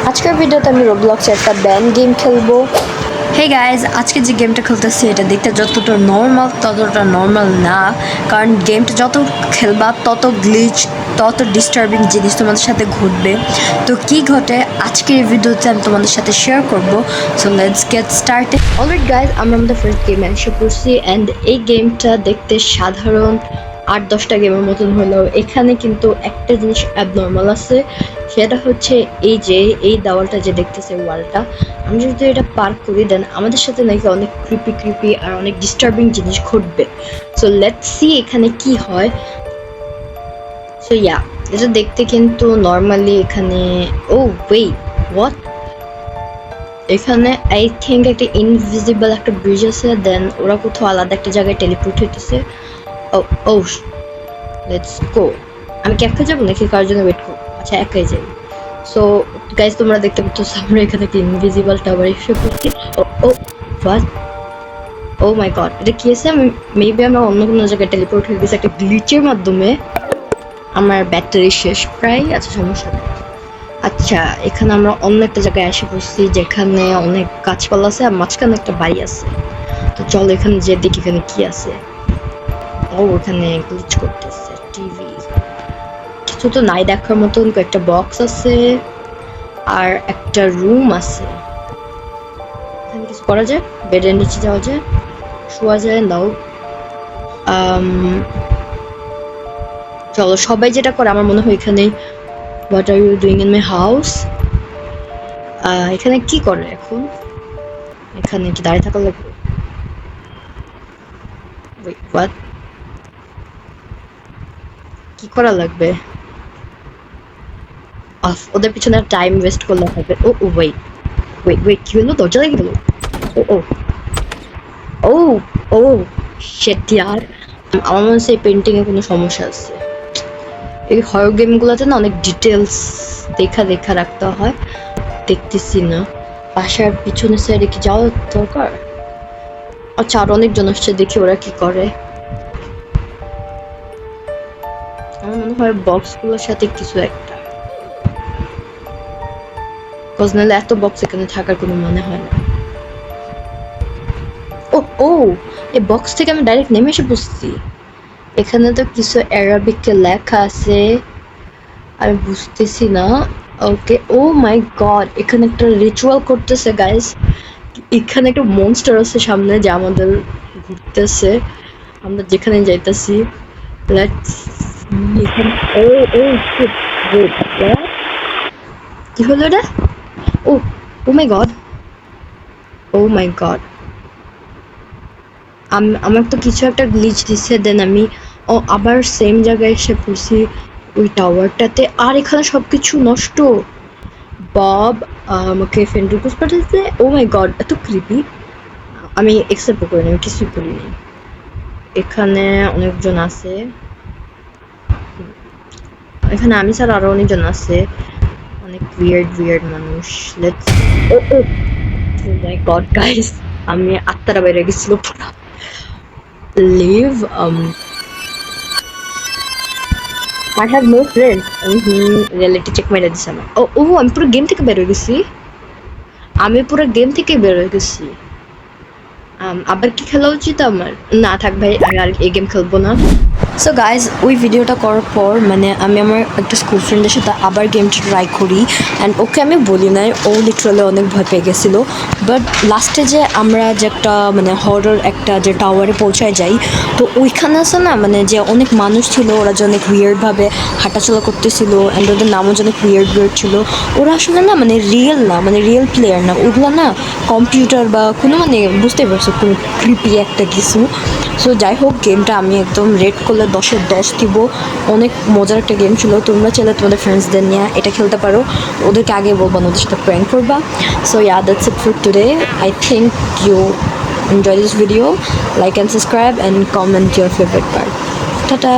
আজকের ভিডিওতে আমি রোবলক্সে একটা ব্যান্ড গেম খেলবো। হে গাইজ, আজকে যে গেমটা খেলতেছি এটা দেখতে যতটা নর্মাল ততটা নর্মাল না, কারণ গেমটা যত খেলবা তত গ্লিচ, তত ডিস্টার্বিং জিনিস তোমাদের সাথে ঘটবে। তো কি ঘটে আজকের এই ভিডিওতে আমি তোমাদের সাথে শেয়ার করব। So let's get started. Alright guys, আমরা আমাদের ফার্স্ট গেমে এসে পড়ছি অ্যান্ড এই গেমটা দেখতে সাধারণ 8-10টা গেমের মতন হলেও এখানে কিন্তু একটা জিনিস অ্যাবনর্মাল আছে, সেটা হচ্ছে এই দেওয়ালটা যে দেখতেছে, ওয়ালটা আমরা যদি এটা পার করি দেন আমাদের সাথে নাকি অনেক ক্রিপি আর অনেক ডিস্টার্বিং জিনিস ঘটবে। সো লেটস সি এখানে কি হয়। সো এটা দেখতে কিন্তু নর্মালি এখানে ওয়েট হোয়াট, এখানে আই থিঙ্ক একটা ইনভিজিবল একটা ব্রিজ আছে, দেন ওরা কোথাও আলাদা একটা জায়গায় টেলিপোর্ট হইতেছে। ও লেটস গো। আমি কি একা যাবো নাকি কার জন্য ওয়েট করবো? আচ্ছা, একাই যাই। সো গাইজ, তোমরা দেখতে পাচ্ছ আমরা এখানে একটা ইনভিজিবল টাওয়ার এসে পড়ছি। হোয়াট, ও মাই গড, এটা কি আছে? মেবি আমরা অন্য কোনো জায়গায় টেলিপোর্ট হয়ে গেছে একটা গ্লিচের মাধ্যমে। আমার ব্যাটারি শেষ প্রায়। আচ্ছা, সমস্যা নেই। আচ্ছা, এখানে আমরা অন্য একটা জায়গায় এসে পড়ছি যেখানে অনেক গাছপালা আছে আর মাঝখানে একটা বাড়ি আছে। তো চলো এখানে যে দেখি এখানে কি আছে। এখানে গ্লিচ করতেছে টিভি, কিছু তো নাই দেখার মতন। কয়েকটা বক্স আছে আর একটা রুম আছে। এখানে কিছু করা যায়? বেডের নিচে যাওয়া যায়, শোয়া যায়। নাও চলো সবাই যেটা করে আমার মনে হয় এখানে what are you doing in my house, এখানে কি করে এখন? এখানে কি দাঁড়িয়ে থাকা লাগবে? হোয়াট, কি করা লাগবে? ওদের পিছনে টাইম ওয়েস্ট করলে হবে। ওয়েট ওয়েট, কি হলো? দরজা লেগে গেল। ও ও ও ও শিট ইয়ার, আমার মনে হচ্ছে এই পেন্টিং এ কোনো সমস্যা আছে। এই হরর গেমগুলোতে না অনেক ডিটেলস দেখা রাখতে হয়। দেখতেছি না বাসার পিছনের সাইডে কি যাওয়া দরকার? আচ্ছা, আর অনেকজন আসছে, দেখি ওরা কি করে। আমার মনে হয় বক্সগুলোর সাথে কিছু একটা, নাহলে এত বক্স এখানে থাকার কোনো মানে হয় না। ও এই বক্স থেকে আমি ডাইরেক্ট নেমে এসে বসছি। এখানে তো কিছু অ্যারাবিকে লেখা আছে, আমি বুঝতেছি না। ওকে, ও মাই গড, এখানে একটা রিচুয়াল করতেছে গাইস। এখানে একটা মনস্টার আছে সামনে যে আমাদের ঘুরতেছে, আমরা যেখানে যাইতাছি। লেটস, ও ও কি হলো এটা? ও ও my god, O my god, আমার তো কিছু একটা গ্লিচ দিচ্ছে, দেন আমি আবার সেম জায়গায় এসে পড়ছি ওই টাওয়ারটাতে, আর এখানে সবকিছু নষ্ট। বব আমাকে ফ্রেন্ড রিকোয়েস্ট পাঠাচ্ছে। ও মাই গড, এত ক্রিপি। আমি একসেপ্ট করিনি, আমি কিছুই করিনি। এখানে অনেকজন আছে, এখানে আমি ছাড়া আরো অনেকজন আছে, অনেক উইয়ার্ড মানুষ। Let's, oh my god guys, আমি আত্মারা বাইরে গেছিল পুরো। Leave, I have no friends. Reality check মেরে দিছে আমার। আমি পুরো গেম থেকে বের হয়ে গেছি। আবার কি খেলা উচিত আমার? না থাক ভাই, আমি আর এই গেম খেলবো না। সো গাইজ, ওই ভিডিওটা করার পর মানে আমি আমার একটা স্কুল ফ্রেন্ডের সাথে আবার গেমটা ট্রাই করি, অ্যান্ড ওকে আমি বলি নাই, ও লিটারালি অনেক ভয় পেয়ে গেছিলো। বাট লাস্টে যে আমরা যে একটা মানে হরর একটা যে টাওয়ারে পৌঁছায় যাই, তো ওইখানে আছে না মানে যে অনেক মানুষ ছিল, ওরা যে অনেক উইয়ার্ডভাবে হাঁটাচলা করতেছিল, অ্যান্ড ওদের নামও যে অনেক উইয়ার্ড ছিল। ওরা আসলে না মানে রিয়েল না, মানে রিয়েল প্লেয়ার না, ওগুলো না কম্পিউটার বা কোনো মানে বুঝতে পারছো কোনো ক্রিপি একটা কিছু। সো যাই হোক, গেমটা আমি একদম রেড করলে 10-এর 10 দিব। অনেক মজার একটা গেম ছিল, তোমরা চাইলে তোমাদের ফ্রেন্ডসদের নিয়ে এটা খেলতে পারো। ওদেরকে আগে বলবো না, ওদের সাথে প্র্যাঙ্ক করবা। So that's it for today. I think you enjoy this video. Like and subscribe and comment your favorite part. Ta-ta!